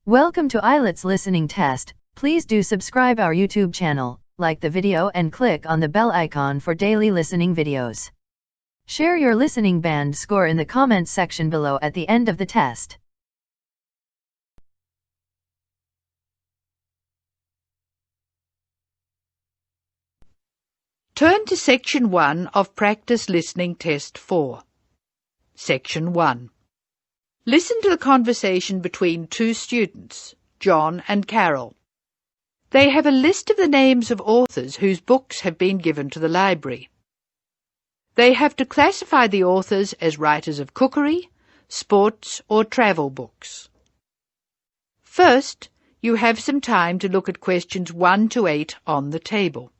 Welcome to Ielts listening test. Please do subscribe our YouTube channel, like the video and click on the bell icon for daily listening videos. Share your listening band score in the comments section below at the end of the test. Turn to Section 1 of Practice Listening Test 4. Section 1. Listen to the conversation between two students, John and Carol. They have a list of the names of authors whose books have been given to the library. They have to classify the authors as writers of cookery, sports, or travel books. First, you have some time to look at questions 1 to 8 on the table.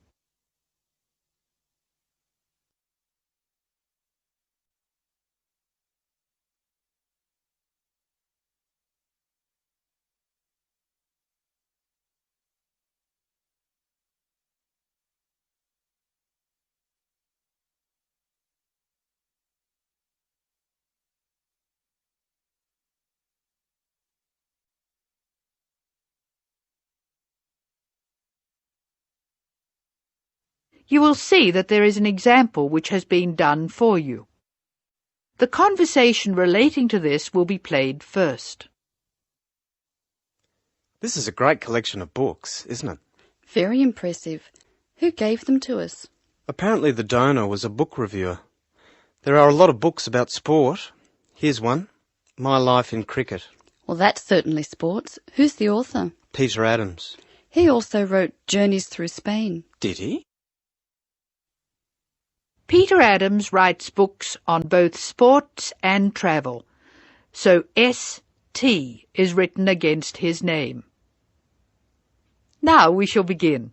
You will see that there is an example which has been done for you. The conversation relating to this will be played first. This is a great collection of books, isn't it? Very impressive. Who gave them to us? Apparently the donor was a book reviewer. There are a lot of books about sport. Here's one, My Life in Cricket. Well, that's certainly sports. Who's the author? Peter Adams. He also wrote Journeys Through Spain. Did he? Peter Adams writes books on both sports and travel, so S.T. is written against his name. Now we shall begin.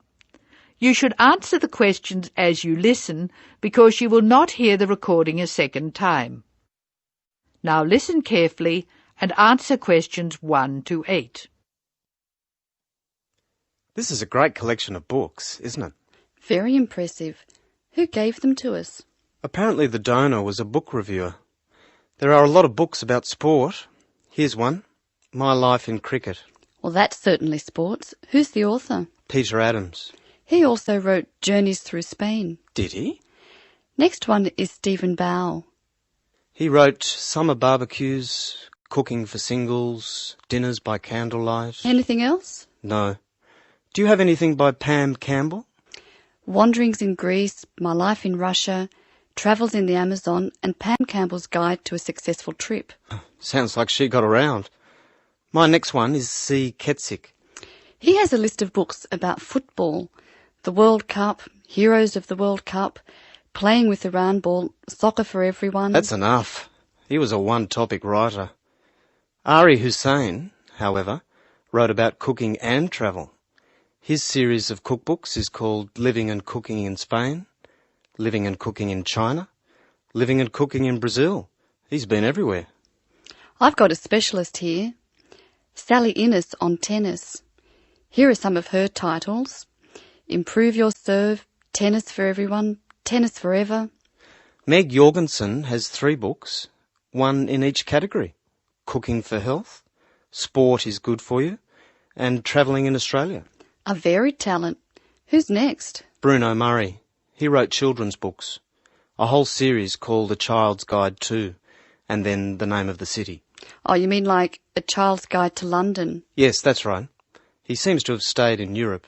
You should answer the questions as you listen, because you will not hear the recording a second time. Now listen carefully and answer questions 1 to 8. This is a great collection of books, isn't it? Very impressive. Who gave them to us? Apparently the donor was a book reviewer. There are a lot of books about sport. Here's one, My Life in Cricket. Well, that's certainly sports. Who's the author? Peter Adams. He also wrote Journeys Through Spain. Did he? Next one is Stephen Bow. He wrote Summer Barbecues, Cooking for Singles, Dinners by Candlelight. Anything else? No. Do you have anything by Pam Campbell? Wanderings in Greece, My Life in Russia, Travels in the Amazon, and Pam Campbell's Guide to a Successful Trip. Sounds like she got around. My next one is C. Ketsick. He has a list of books about football, the World Cup, Heroes of the World Cup, Playing with the Round Ball, Soccer for Everyone. That's enough. He was a one-topic writer. Ari Hussein, however, wrote about cooking and travel. His series of cookbooks is called Living and Cooking in Spain, Living and Cooking in China, Living and Cooking in Brazil. He's been everywhere. I've got a specialist here, Sally Innes on tennis. Here are some of her titles: Improve Your Serve, Tennis for Everyone, Tennis Forever. Meg Jorgensen has 3 books, one in each category: Cooking for Health, Sport is Good for You, and Travelling in Australia. A varied talent. Who's next? Bruno Murray. He wrote children's books, a whole series called A Child's Guide to, and then the name of the city. Oh, you mean like A Child's Guide to London? Yes, that's right. He seems to have stayed in Europe.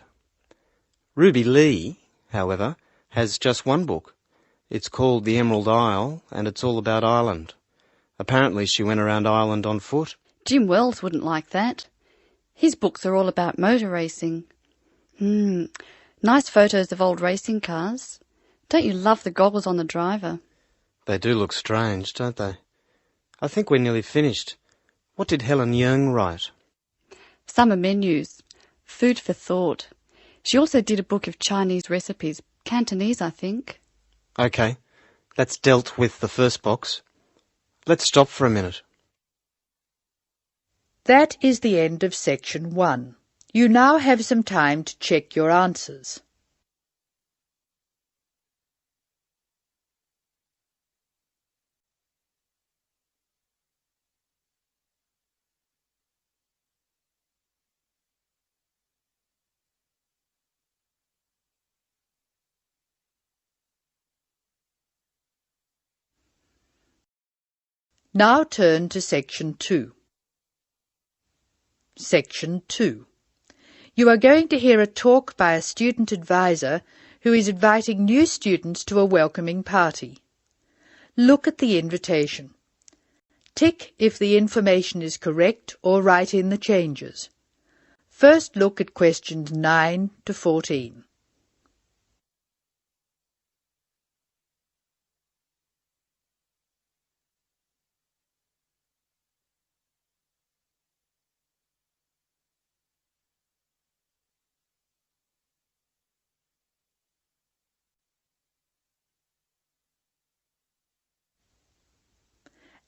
Ruby Lee, however, has just one book. It's called The Emerald Isle, and it's all about Ireland. Apparently she went around Ireland on foot. Jim Wells wouldn't like that. His books are all about motor racing. Nice photos of old racing cars. Don't you love the goggles on the driver? They do look strange, don't they? I think we're nearly finished. What did Helen Young write? Summer menus. Food for thought. She also did a book of Chinese recipes. Cantonese, I think. OK, that's dealt with the first box. Let's stop for a minute. That is the end of Section 1. You now have some time to check your answers. Now turn to Section 2. Section 2. You are going to hear a talk by a student advisor who is inviting new students to a welcoming party. Look at the invitation. Tick if the information is correct or write in the changes. First look at questions 9 to 14.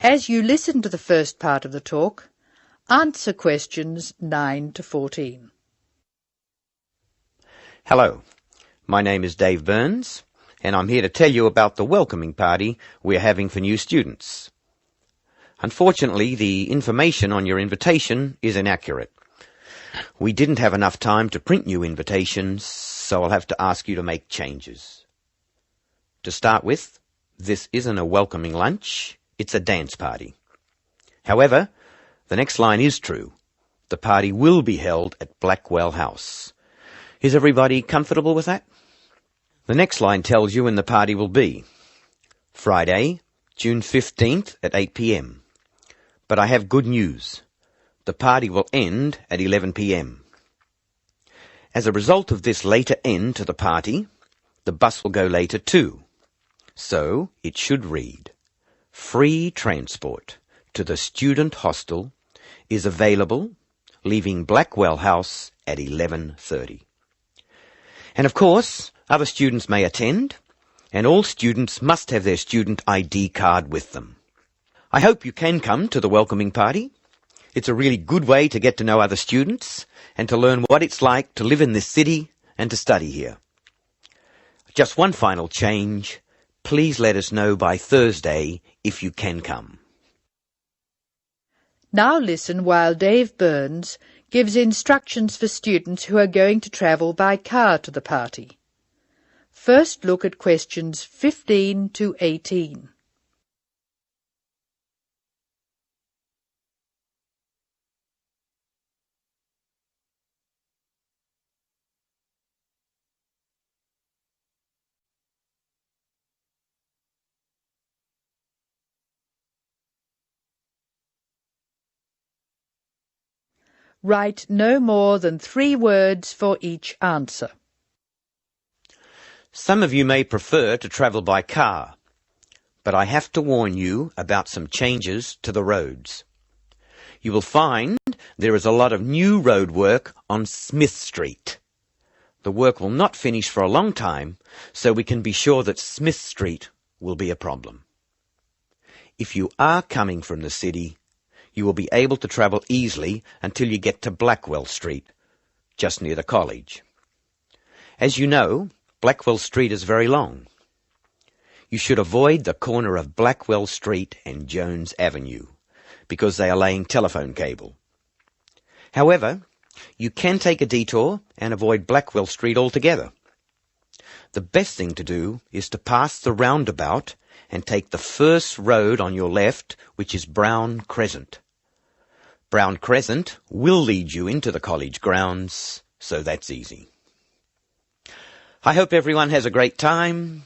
As you listen to the first part of the talk, answer questions 9 to 14. Hello, my name is Dave Burns, and I'm here to tell you about the welcoming party we're having for new students. Unfortunately, the information on your invitation is inaccurate. We didn't have enough time to print new invitations, so I'll have to ask you to make changes. To start with, this isn't a welcoming lunch, it's a dance party. However, the next line is true. The party will be held at Blackwell House. Is everybody comfortable with that? The next line tells you when the party will be. Friday, June 15th at 8 p.m. But I have good news. The party will end at 11 p.m. As a result of this later end to the party, the bus will go later too. So it should read, free transport to the student hostel is available, leaving Blackwell House at 11:30. And of course, other students may attend, and all students must have their student ID card with them. I hope you can come to the welcoming party. It's a really good way to get to know other students and to learn what it's like to live in this city and to study here. Just one final change. Please let us know by Thursday if you can come. Now listen while Dave Burns gives instructions for students who are going to travel by car to the party. First look at questions 15 to 18. Write no more than 3 words for each answer. Some of you may prefer to travel by car, but I have to warn you about some changes to the roads. You will find there is a lot of new road work on Smith Street. The work will not finish for a long time, so we can be sure that Smith Street will be a problem. If you are coming from the city, you will be able to travel easily until you get to Blackwell Street, just near the college. As you know, Blackwell Street is very long. You should avoid the corner of Blackwell Street and Jones Avenue, because they are laying telephone cable. However, you can take a detour and avoid Blackwell Street altogether. The best thing to do is to pass the roundabout and take the first road on your left, which is Brown Crescent. Brown Crescent will lead you into the college grounds, so that's easy. I hope everyone has a great time.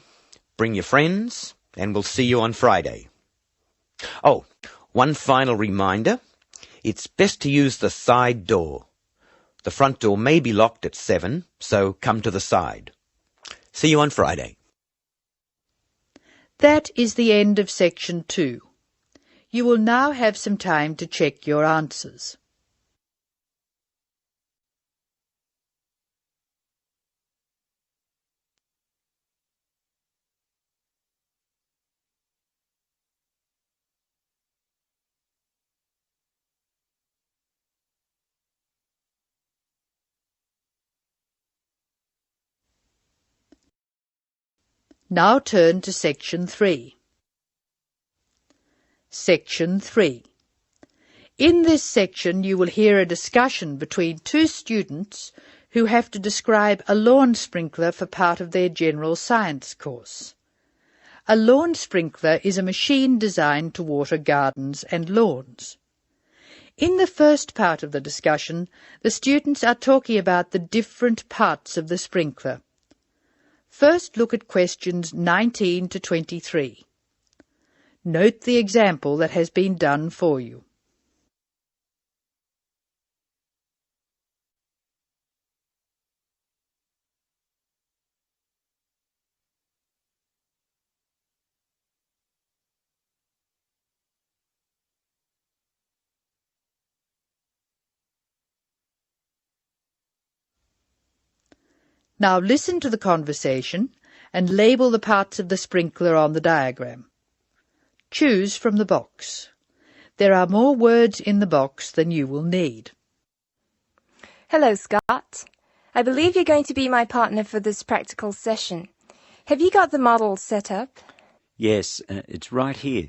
Bring your friends, and we'll see you on Friday. Oh, one final reminder. It's best to use the side door. The front door may be locked at 7, so come to the side. See you on Friday. That is the end of Section 2. You will now have some time to check your answers. Now turn to Section 3. Section 3. In this section you will hear a discussion between 2 students who have to describe a lawn sprinkler for part of their general science course. A lawn sprinkler is a machine designed to water gardens and lawns. In the first part of the discussion, the students are talking about the different parts of the sprinkler. First, look at questions 19 to 23. Note the example that has been done for you. Now listen to the conversation and label the parts of the sprinkler on the diagram. Choose from the box. There are more words in the box than you will need. Hello, Scott. I believe you're going to be my partner for this practical session. Have you got the model set up? Yes, it's right here.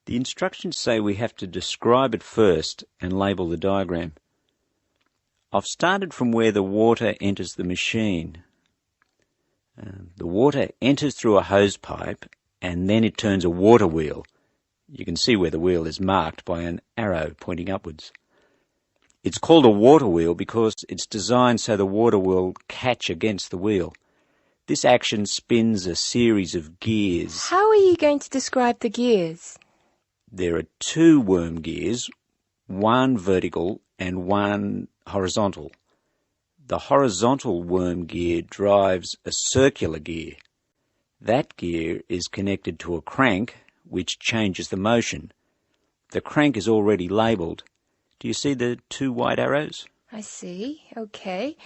The instructions say we have to describe it first and label the diagram. I've started from where the water enters the machine. The water enters through a hose pipe and then it turns a water wheel. You can see where the wheel is marked by an arrow pointing upwards. It's called a water wheel because it's designed so the water will catch against the wheel. This action spins a series of gears. How are you going to describe the gears? There are 2 worm gears, one vertical and one horizontal. The horizontal worm gear drives a circular gear. That gear is connected to a crank which changes the motion. The crank is already labelled. Do you see the 2 white arrows? I see. Okay.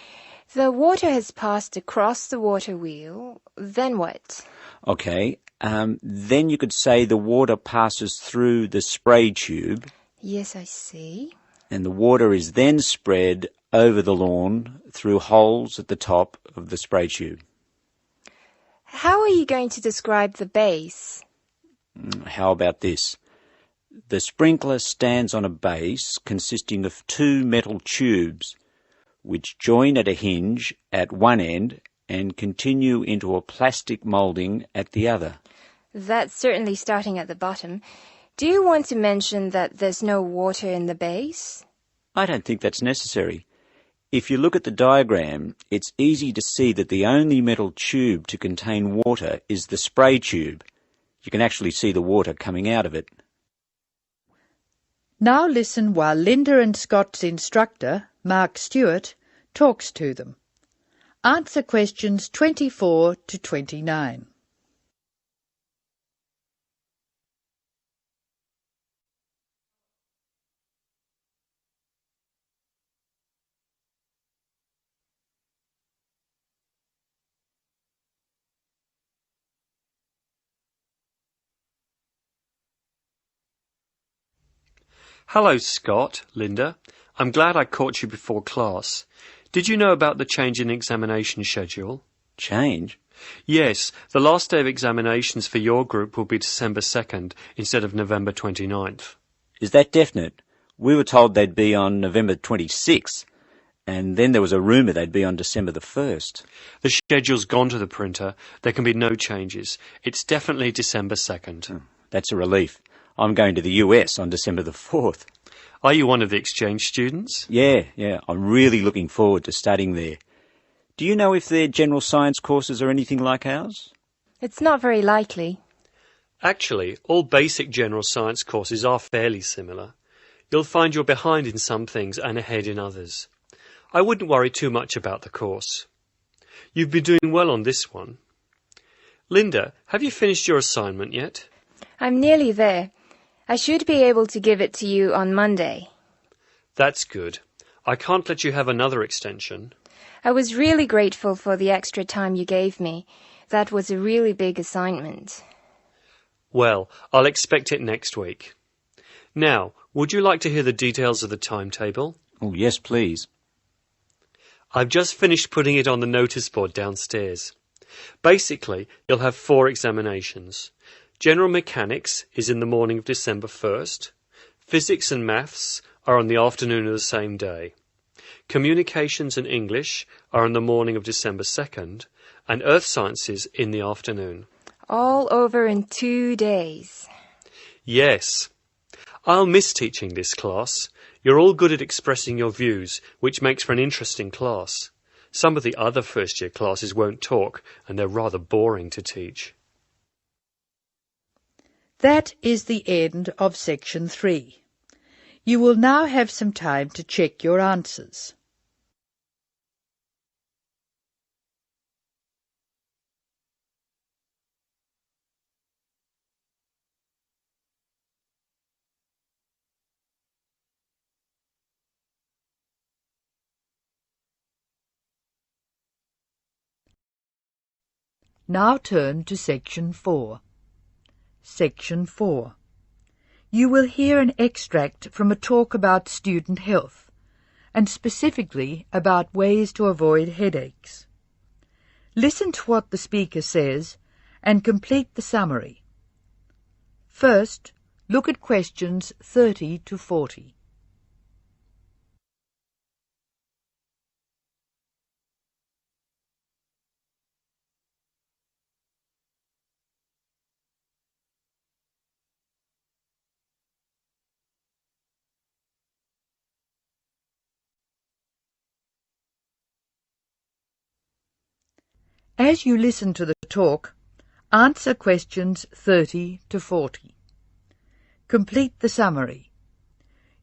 The water has passed across the water wheel. Then what? Okay. Then you could say the water passes through the spray tube. Yes, I see. And the water is then spread over the lawn through holes at the top of the spray tube. How are you going to describe the base? How about this? The sprinkler stands on a base consisting of 2 metal tubes which join at a hinge at one end and continue into a plastic moulding at the other. That's certainly starting at the bottom. Do you want to mention that there's no water in the base? I don't think that's necessary. If you look at the diagram, it's easy to see that the only metal tube to contain water is the spray tube. You can actually see the water coming out of it. Now listen while Linda and Scott's instructor, Mark Stewart, talks to them. Answer questions 24 to 29. Hello, Scott, Linda. I'm glad I caught you before class. Did you know about the change in examination schedule? Change? Yes, the last day of examinations for your group will be December 2nd instead of November 29th. Is that definite? We were told they'd be on November 26th, and then there was a rumour they'd be on December the 1st. The schedule's gone to the printer. There can be no changes. It's definitely December 2nd. That's a relief. I'm going to the US on December the 4th. Are you one of the exchange students? Yeah. I'm really looking forward to studying there. Do you know if their general science courses are anything like ours? It's not very likely. Actually, all basic general science courses are fairly similar. You'll find you're behind in some things and ahead in others. I wouldn't worry too much about the course. You've been doing well on this one. Linda, have you finished your assignment yet? I'm nearly there. I should be able to give it to you on Monday. That's good. I can't let you have another extension. I was really grateful for the extra time you gave me. That was a really big assignment. Well, I'll expect it next week. Now, would you like to hear the details of the timetable? Oh, yes, please. I've just finished putting it on the notice board downstairs. Basically, you'll have 4 examinations. General Mechanics is in the morning of December 1st. Physics and Maths are on the afternoon of the same day. Communications and English are on the morning of December 2nd, and Earth Sciences in the afternoon. All over in 2 days. Yes. I'll miss teaching this class. You're all good at expressing your views, which makes for an interesting class. Some of the other first-year classes won't talk, and they're rather boring to teach. That is the end of section 3. You will now have some time to check your answers. Now turn to section 4. Section 4. You will hear an extract from a talk about student health, and specifically about ways to avoid headaches. Listen to what the speaker says and complete the summary. First, look at questions 30 to 40. As you listen to the talk, answer questions 30 to 40. Complete the summary.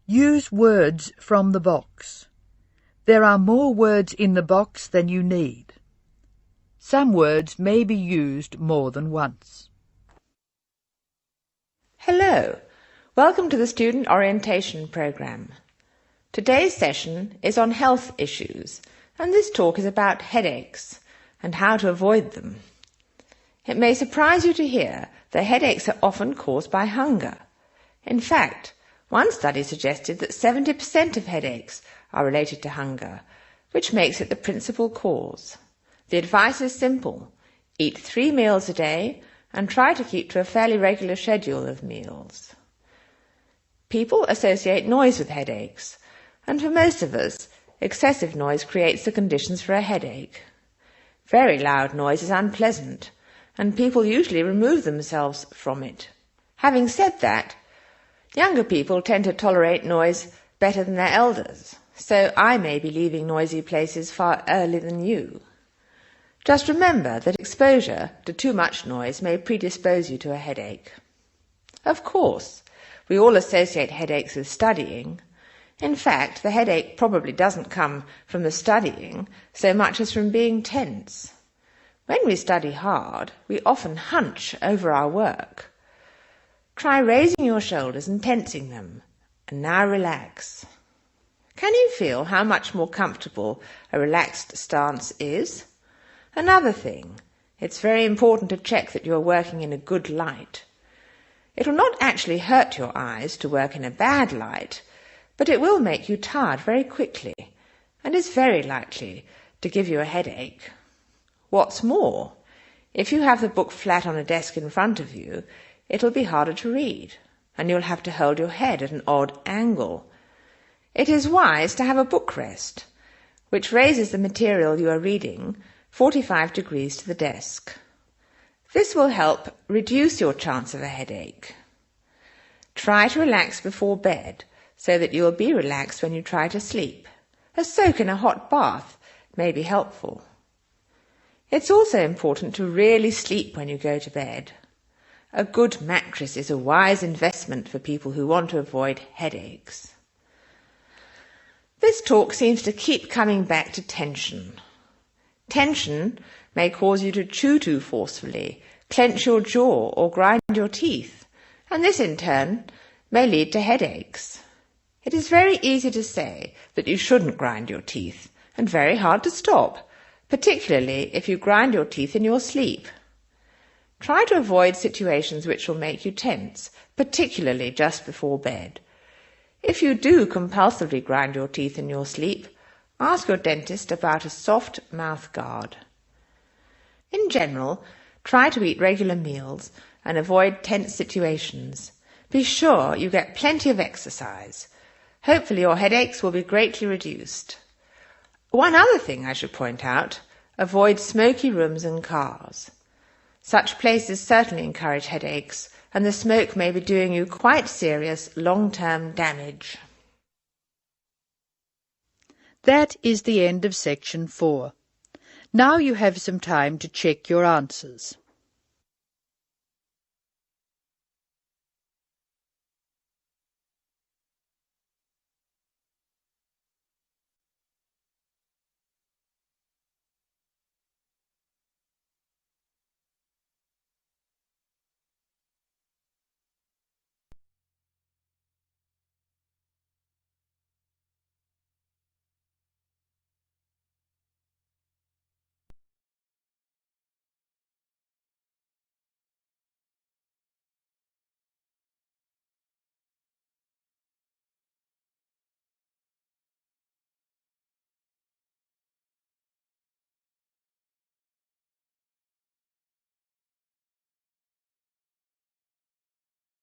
Use words from the box. There are more words in the box than you need. Some words may be used more than once. Hello, welcome to the Student Orientation Programme. Today's session is on health issues, and this talk is about headaches and how to avoid them. It may surprise you to hear that headaches are often caused by hunger. In fact, one study suggested that 70% of headaches are related to hunger, which makes it the principal cause. The advice is simple. Eat 3 meals a day and try to keep to a fairly regular schedule of meals. People associate noise with headaches, and for most of us, excessive noise creates the conditions for a headache. Very loud noise is unpleasant, and people usually remove themselves from it. Having said that, younger people tend to tolerate noise better than their elders, so I may be leaving noisy places far earlier than you. Just remember that exposure to too much noise may predispose you to a headache. Of course, we all associate headaches with studying. In fact, the headache probably doesn't come from the studying so much as from being tense. When we study hard, we often hunch over our work. Try raising your shoulders and tensing them, and now relax. Can you feel how much more comfortable a relaxed stance is? Another thing, it's very important to check that you are working in a good light. It will not actually hurt your eyes to work in a bad light, but it will make you tired very quickly and is very likely to give you a headache. What's more, if you have the book flat on a desk in front of you, it'll be harder to read, and you'll have to hold your head at an odd angle. It is wise to have a book rest, which raises the material you are reading 45 degrees to the desk. This will help reduce your chance of a headache. Try to relax before bed, so that you will be relaxed when you try to sleep. A soak in a hot bath may be helpful. It's also important to really sleep when you go to bed. A good mattress is a wise investment for people who want to avoid headaches. This talk seems to keep coming back to tension. Tension may cause you to chew too forcefully, clench your jaw, or grind your teeth, and this in turn may lead to headaches. It is very easy to say that you shouldn't grind your teeth, and very hard to stop, particularly if you grind your teeth in your sleep. Try to avoid situations which will make you tense, particularly just before bed. If you do compulsively grind your teeth in your sleep, ask your dentist about a soft mouth guard. In general, try to eat regular meals and avoid tense situations. Be sure you get plenty of exercise. Hopefully your headaches will be greatly reduced. One other thing I should point out, avoid smoky rooms and cars. Such places certainly encourage headaches, and the smoke may be doing you quite serious long-term damage. That is the end of section 4. Now you have some time to check your answers.